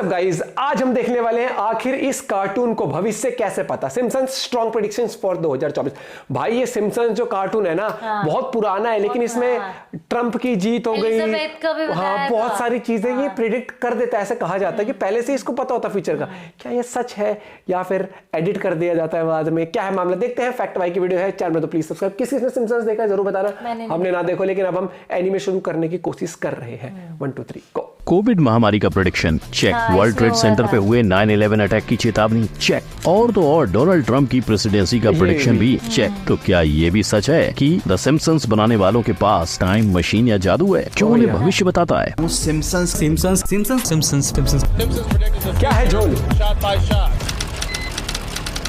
WhatsApp guys, आज हम देखने वाले हैं आखिर इस कार्टून को भविष्य कैसे पता। Simpsons strong predictions for 2024। भाई ये सिम्पसन्स जो कार्टून है ना, बहुत पुराना है, लेकिन इसमें ट्रंप की जीत हो गई, हाँ बहुत सारी चीजें ये प्रिडिक्ट कर देता है। ऐसे कहा जाता है कि पहले से इसको पता होता फ्यूचर का। क्या ये सच है या फिर एडिट कर दिया जाता है बाद में, क्या है मामला, देखते हैं। फैक्ट भाई की वीडियो है चैनल में, तो प्लीज सब्सक्राइब। किसने सिम्पसन्स देखा है जरूर बताना। हमने ना देखो, लेकिन अब हम एनिमे शुरू करने की कोशिश कर रहे हैं। 1 2 3 गो। कोविड महामारी का prediction check. World Trade Center पे हुए 9/11 अटैक की चेतावनी चेक। और तो और डोनाल्ड ट्रंप की प्रेसिडेंसी का प्रेडिक्शन भी चेक। तो क्या ये भी सच है कि द सिम्पसन्स बनाने वालों के पास टाइम मशीन या जादू है जो उन्हें भविष्य बताता है? सिम्पसन्स क्या है जोल?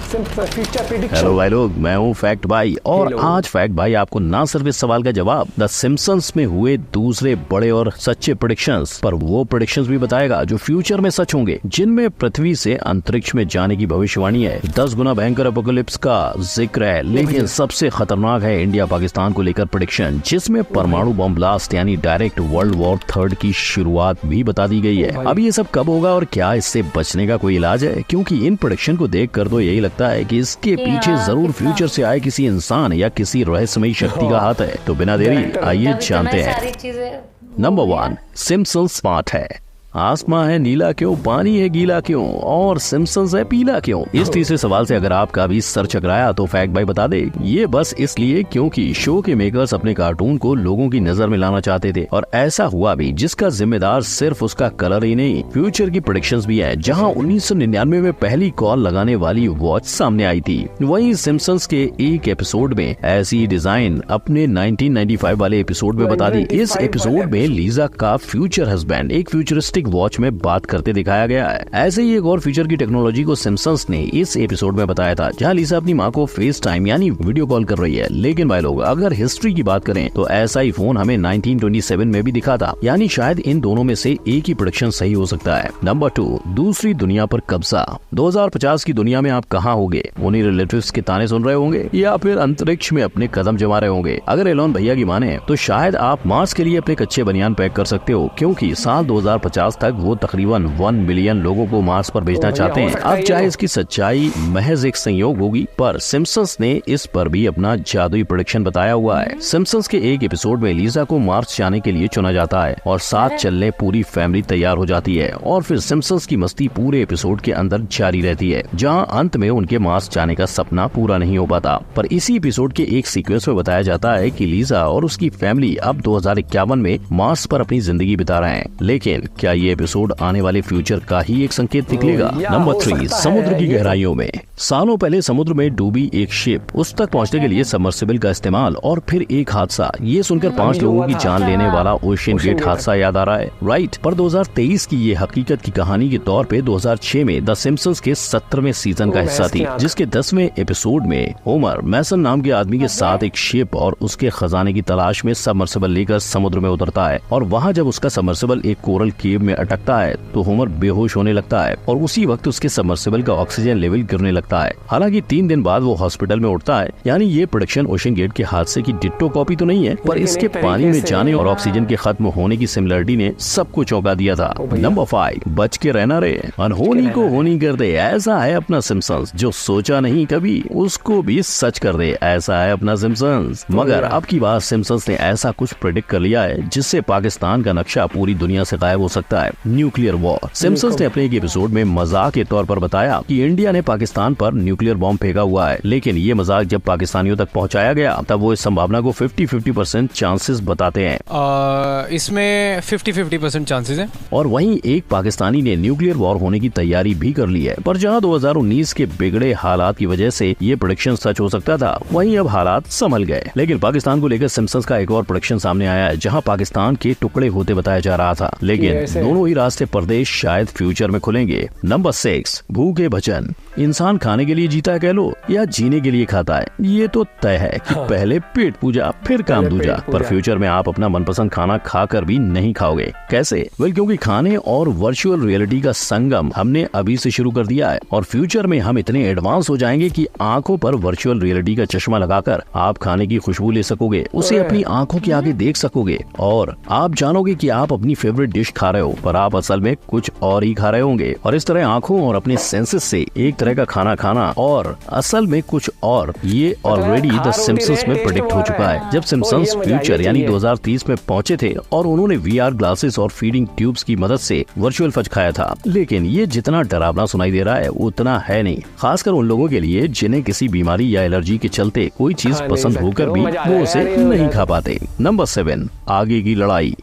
हेलो भाई लोग, मैं हूँ फैक्ट भाई और आज फैक्ट भाई आपको ना सिर्फ इस सवाल का जवाब द सिम्पसन्स में हुए दूसरे बड़े और सच्चे प्रेडिक्शंस पर वो प्रेडिक्शंस भी बताएगा जो फ्यूचर में सच होंगे, जिनमें पृथ्वी से अंतरिक्ष में जाने की भविष्यवाणी है। 10 गुना भयंकर एपोकलिप्स का जिक्र है, लेकिन सबसे खतरनाक है इंडिया पाकिस्तान को लेकर प्रेडिक्शन, जिसमें परमाणु बम ब्लास्ट यानी डायरेक्ट वर्ल्ड वॉर 3 की शुरुआत भी बता दी गई है। अब ये सब कब होगा और क्या इससे बचने का कोई इलाज है? क्योंकि इन प्रेडिक्शन को देख कर तो यही लगता है कि इसके पीछे जरूर फ्यूचर से आए किसी इंसान या किसी रहस्यमयी शक्ति का हाथ है। तो बिना देरी आइए जानते हैं। नंबर 1, सिम्पसन्स स्मार्ट है। आसमां है नीला क्यों, पानी है गीला क्यों और सिम्पसन्स है पीला क्यों? इस तीसरे सवाल से अगर आपका भी सर चकराया तो फैक्ट भाई बता दे, ये बस इसलिए क्योंकि शो के मेकर्स अपने कार्टून को लोगों की नजर में लाना चाहते थे, और ऐसा हुआ भी, जिसका जिम्मेदार सिर्फ उसका कलर ही नहीं फ्यूचर की प्रेडिक्शंस भी है। जहां 1999 में पहली कॉल लगाने वाली वॉच सामने आई थी, वहीं सिम्पसन्स के एक एपिसोड में ऐसी डिजाइन अपने 1995 वाले एपिसोड में बता दी। इस एपिसोड में लीजा का फ्यूचर हस्बैंड एक फ्यूचरिस्टिक वॉच में बात करते दिखाया गया है। ऐसे ही एक और फीचर की टेक्नोलॉजी को सिम्पसन्स ने इस एपिसोड में बताया था, जहां लीसा अपनी मां को फेस टाइम यानी वीडियो कॉल कर रही है। लेकिन भाई लोग, अगर हिस्ट्री की बात करें तो ऐसा ही फोन हमें 1927 में भी दिखा था, यानी शायद इन दोनों में से एक ही प्रेडिक्शन सही हो सकता है। नंबर 2, दूसरी दुनिया पर कब्जा। 2050 की दुनिया में आप कहाँ होंगे? उन्हीं रिलेटिव्स के ताने सुन रहे होंगे या फिर अंतरिक्ष में अपने कदम जमा रहे होंगे? अगर एलोन भैया की माने तो शायद आप मार्स के लिए अपने कच्चे बनियान पैक कर सकते हो, क्योंकि साल 2050 तक वो तकरीबन 1 मिलियन लोगों को मार्स पर भेजना चाहते हैं। अब चाहे इसकी सच्चाई महज एक संयोग होगी, पर सिम्पसन्स ने इस पर भी अपना जादुई प्रेडिक्शन बताया हुआ है। सिम्पसन्स के एक एपिसोड में लीजा को मार्स जाने के लिए चुना जाता है और साथ चलने पूरी फैमिली तैयार हो जाती है, और फिर सिम्पसन्स की मस्ती पूरे एपिसोड के अंदर जारी रहती है, जहां अंत में उनके मार्स जाने का सपना पूरा नहीं हो पाता। पर इसी एपिसोड के एक सीक्वेंस में बताया जाता है कि लीजा और उसकी फैमिली अब 2051 में मार्स पर अपनी जिंदगी बिता रहे हैं। लेकिन क्या ये एपिसोड आने वाले फ्यूचर का ही एक संकेत निकलेगा? नंबर 3, समुद्र की गहराइयों में। सालों पहले समुद्र में डूबी एक शिप, उस तक पहुंचने के लिए सबमर्सिबल का इस्तेमाल और फिर एक हादसा। ये सुनकर 5 लोगों की जान लेने वाला ओशियन गेट हादसा याद आ रहा है, राइट? पर 2023 की ये हकीकत की कहानी के तौर पे 2006 में द सिम्पसन्स के 17वें सीजन का हिस्सा थी, जिसके 10वें एपिसोड में होमर मैसन नाम के आदमी के साथ एक शिप और उसके खजाने की तलाश में सबमर्सिबल लेकर समुद्र में उतरता है, और वहाँ जब उसका सबमर्सिबल एक कोरल केव में अटकता है तो होमर बेहोश होने लगता है, और उसी वक्त उसके सबमर्सिबल का ऑक्सीजन लेवल गिरने लगता है। हालांकि 3 दिन बाद वो हॉस्पिटल में उठता है। यानी ये प्रोडक्शन ओशन गेट के हादसे की डिट्टो कॉपी तो नहीं है, पर इसके पानी में जाने और ऑक्सीजन के खत्म होने की सिमिलरिटी ने सबको चौंका दिया था। नंबर 5, बच के रहना रे, अनहोनी को होनी कर दे, ऐसा है अपना सिम्पसन्स। जो सोचा नहीं कभी उसको भी सच कर दे, ऐसा है अपना सिम्पसन्स। मगर अब की बार सिम्पसन्स ने ऐसा कुछ प्रेडिक्ट कर लिया है जिससे पाकिस्तान का नक्शा पूरी दुनिया से गायब हो सकता है, न्यूक्लियर वॉर। सिम्पसन्स ने अपने एक एपिसोड में मजाक के तौर पर बताया कि इंडिया ने पाकिस्तान पर न्यूक्लियर बॉम्ब फेंका हुआ है, लेकिन ये मजाक जब पाकिस्तानियों तक पहुंचाया गया तब वो इस संभावना को 50-50% चांसेस बताते हैं। इसमें 50-50% चांसेस हैं। और वहीं एक पाकिस्तानी ने न्यूक्लियर वॉर होने की तैयारी भी कर ली है, पर जहां 2019 के बिगड़े हालात की वजह से ये प्रेडिक्शन सच हो सकता था, वहीं अब हालात संभल गए। लेकिन पाकिस्तान को लेकर सिम्पसन्स का एक और प्रेडिक्शन सामने आया है, जहाँ पाकिस्तान के टुकड़े होते बताया जा रहा था, लेकिन दोनों ही रास्ते परदेश शायद फ्यूचर में खुलेंगे। नंबर 6, भूखे भजन। इंसान खाने के लिए जीता है कह लो या जीने के लिए खाता है, ये तो तय है कि पहले पेट पूजा फिर काम दूजा। पर फ्यूचर में आप अपना मनपसंद खाना खाकर भी नहीं खाओगे। कैसे? वेल, क्योंकि खाने और वर्चुअल रियलिटी का संगम हमने अभी से शुरू कर दिया है और फ्यूचर में हम इतने एडवांस हो जाएंगे कि आंखों पर वर्चुअल रियलिटी का चश्मा लगाकर आप खाने की खुशबू ले सकोगे, उसे अपनी आंखों के आगे देख सकोगे और आप जानोगे कि आप अपनी फेवरेट डिश खा रहे हो, पर आप असल में कुछ और ही खा रहे होंगे। और इस तरह आंखों और अपने सेंसेस से एक तरह का खाना खाना और असल में कुछ और, ये ऑलरेडी द सिम्पसंस में प्रेडिक्ट हो चुका है। जब सिम्पसंस फ्यूचर यानी 2030 में पहुंचे थे और उन्होंने VR ग्लासेस और फीडिंग ट्यूब्स की मदद से वर्चुअल फज खाया था, लेकिन ये जितना डरावना सुनाई दे रहा है उतना है नहीं, खासकर उन लोगों के लिए जिन्हें किसी बीमारी या एलर्जी के चलते कोई चीज पसंद होकर भी वो उसे नहीं खा पाते। नंबर 7, आगे की लड़ाई।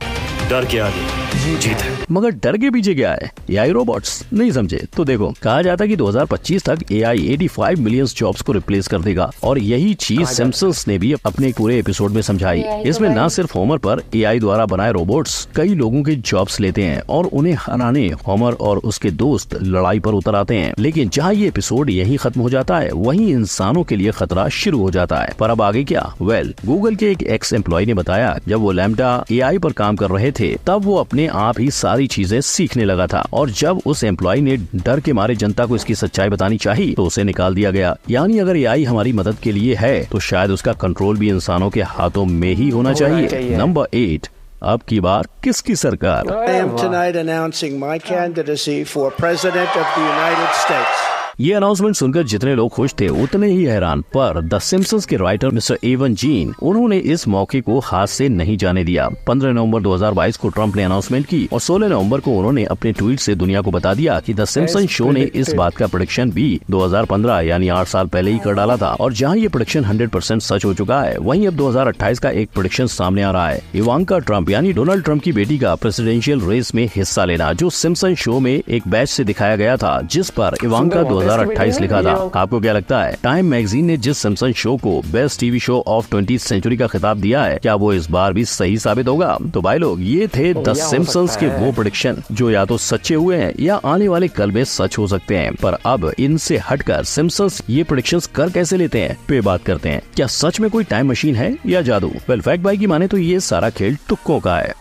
डर के आगे जीत है। मगर डर के पीछे क्या है? AI robots. नहीं समझे तो देखो, कहा जाता है कि 2025 तक AI 85 मिलियन जॉब्स को रिप्लेस कर देगा और यही चीज सिम्पसंस ने भी अपने पूरे एपिसोड में समझाई। इसमें न सिर्फ होमर पर AI द्वारा बनाए रोबोट्स कई लोगों के जॉब्स लेते हैं और उन्हें हराने होमर और उसके दोस्त लड़ाई पर उतर आते हैं, लेकिन जहाँ ये एपिसोड यही खत्म हो जाता है वहीं इंसानों के लिए खतरा शुरू हो जाता है। पर अब आगे क्या? वेल, गूगल के एक एक्स एम्प्लॉय ने बताया जब वो लैम्बडा AI पर काम कर रहे थे तब वो अपने आप ही सारी चीजें सीखने लगा था और जब उस एम्प्लॉय ने डर के मारे जनता को इसकी सच्चाई बतानी चाहिए तो उसे निकाल दिया गया। यानी अगर AI हमारी मदद के लिए है तो शायद उसका कंट्रोल भी इंसानों के हाथों में ही होना चाहिए। नंबर 8, अब की बार किसकी सरकार? I am tonight announcing my candidacy for President of the United States. ये अनाउंसमेंट सुनकर जितने लोग खुश थे उतने ही हैरान, पर द सिम्पसंस के राइटर मिस्टर एवन जीन, उन्होंने इस मौके को हाथ से नहीं जाने दिया। 15 नवंबर 2022 को ट्रंप ने अनाउंसमेंट की और 16 नवंबर को उन्होंने अपने ट्वीट से दुनिया को बता दिया कि द सिम्पसंस शो ने इस बात का प्रेडिक्शन भी 2015 यानी 8 साल पहले ही कर डाला था और जहां ये प्रेडिक्शन 100% सच हो चुका है, वहीं अब 2028 का एक प्रेडिक्शन सामने आ रहा है। इवांका ट्रंप यानी डोनाल्ड ट्रंप की बेटी का प्रेसिडेंशियल रेस में हिस्सा लेना, जो सिम्पसन शो में एक बैच से दिखाया गया था जिस पर इवांका 2028 लिखा था। आपको क्या लगता है? टाइम मैगजीन ने जिस सिम्पसन शो को best TV show of 20th century का खिताब दिया है, क्या वो इस बार भी सही साबित होगा? तो भाई लोग, ये थे द सिम्पसंस के वो प्रेडिक्शन जो या तो सच्चे हुए हैं या आने वाले कल में सच हो सकते हैं। पर अब इनसे हटकर सिम्पसंस ये प्रेडिक्शंस कर कैसे लेते हैं पे बात करते हैं। क्या सच में कोई टाइम मशीन है या जादू? वेल, फैक्ट भाई की माने तो ये सारा खेल तुक्कों का है।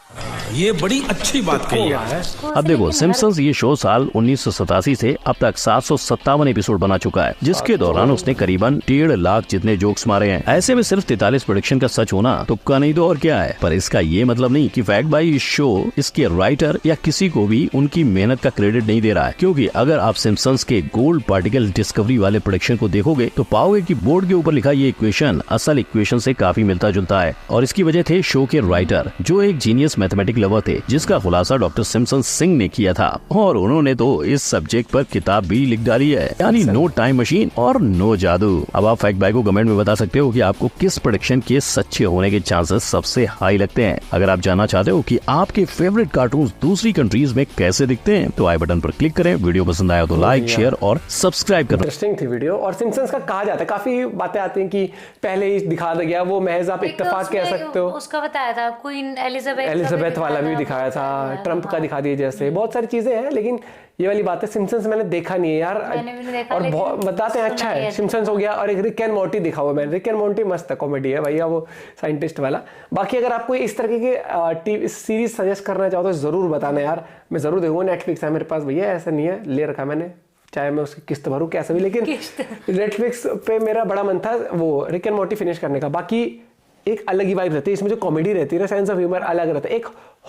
ये बड़ी अच्छी बात कही है। अब देखो, सिम्पसंस ये शो साल 1987 से अब तक 757 एपिसोड बना चुका है, जिसके दौरान उसने करीबन 1.5 लाख जितने जोक्स मारे हैं। ऐसे में सिर्फ 43 प्रेडिक्शन का सच होना तुक्का नहीं तो और क्या है। पर इसका ये मतलब नहीं कि फैक्ट बाई इस शो, इसके राइटर या किसी को भी उनकी मेहनत का क्रेडिट नहीं दे रहा है, क्योंकि अगर आप सिम्पसंस के गोल्ड पार्टिकल डिस्कवरी वाले प्रेडिक्शन को देखोगे तो पाओगे कि बोर्ड के ऊपर लिखा ये इक्वेशन असल इक्वेशन से काफी मिलता जुलता है। और इसकी वजह थे शो के राइटर, जो एक जीनियस मैथमेटिक लवर थे, जिसका खुलासा डॉक्टर सिम्पसन सिंह ने किया था और उन्होंने तो इस सब्जेक्ट पर किताब भी लिख डाली है, यानी नो टाइम मशीन और नो जादू। अब आप फैक्ट बाय को कमेंट में बता सकते हो कि आपको किस प्रेडिक्शन के सच्चे होने के चांसेस सबसे हाई लगते हैं। अगर आप जानना चाहते हो कि आपके फेवरेट कार्टून दूसरी कंट्रीज में कैसे दिखते हैं तो आई बटन पर क्लिक करें। वीडियो पसंद आया तो लाइक, शेयर और सब्सक्राइब करें। इंटरेस्टिंग थी वीडियो। और सिम्पसंस का कहा जाता है, काफी बातें आती हैं कि पहले ही दिखा दिया गया, वो महज आप इत्तेफाक कह सकते हो। उसका बताया था क्वीन एलिजाबेथ वाला भी दिखाया था, ट्रंप का दिखा दिया, जैसे बहुत सारी चीजें हैं। लेकिन ये वाली बात है, सिम्पसंस मैंने देखा नहीं है यार, और बताते हैं अच्छा है। सिम्पसंस हो गया और एक रिक एंड मॉर्टी दिखा हुआ मैंने। रिक एंड मॉर्टी मस्त है, कॉमेडी है भैया, वो साइंटिस्ट वाला। बाकी अगर आपको इस तरह के सीरीज सजेस्ट करना चाहो तो जरूर बताना यार, मैं जरूर देखूंगा। नेटफ्लिक्स है मेरे पास भैया, ऐसा नहीं है, ले रखा मैंने, चाहे मैं उसकी किस्त भरूं कैसे भी, लेकिन नेटफ्लिक्स पे मेरा बड़ा मन था वो रिक एंड मॉर्टी फिनिश करने का। बाकी एक अलग ही वाइब रहती है इसमें, जो कॉमेडी रहती है ना, सेंस ऑफ ह्यूमर अलग रहता है। एक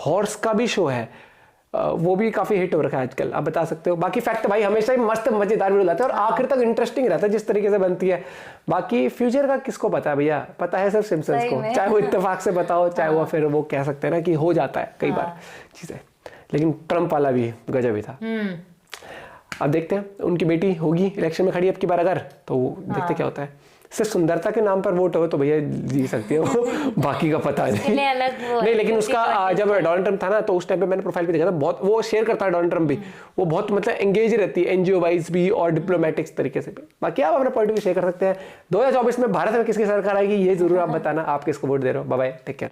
हॉर्स का भी शो है, वो भी काफी हिट हो रखा है आजकल, आप बता सकते हो। बाकी फैक्ट भाई हमेशा ही मस्त मजेदार वीडियो लाते हैं और आखिर तक इंटरेस्टिंग रहता है जिस तरीके से बनती है। बाकी फ्यूचर का किसको पता है भैया, पता है सिर्फ सिम्पसंस को, चाहे वो इत्तेफाक से बताओ, चाहे वो फिर वो कह सकते हैं ना कि हो जाता है कई बार चीजें। लेकिन ट्रंप वाला भी गजब ही था। अब देखते हैं, उनकी बेटी होगी इलेक्शन में खड़ी अब की बार अगर, तो देखते क्या होता है। सिर्फ सुंदरता के नाम पर वोट हो तो भैया जी सकती है वो, बाकी का पता नहीं। नहीं, लेकिन उसका जब डोनाल्ड ट्रंप था ना, तो उस टाइम पे मैंने प्रोफाइल पे देखा था, बहुत वो शेयर करता है डोनाल्ड ट्रंप भी, वो बहुत मतलब एंगेज रहती है एनजीओ वाइज भी और डिप्लोमेटिक्स तरीके से भी। बाकी आप अपना पॉइंट ऑफ व्यू शेयर कर सकते हैं। 2024 में भारत में किसकी सरकार आएगी ये जरूर आप बताना, आप किसको वोट दे रहे हो। Bye bye, take care.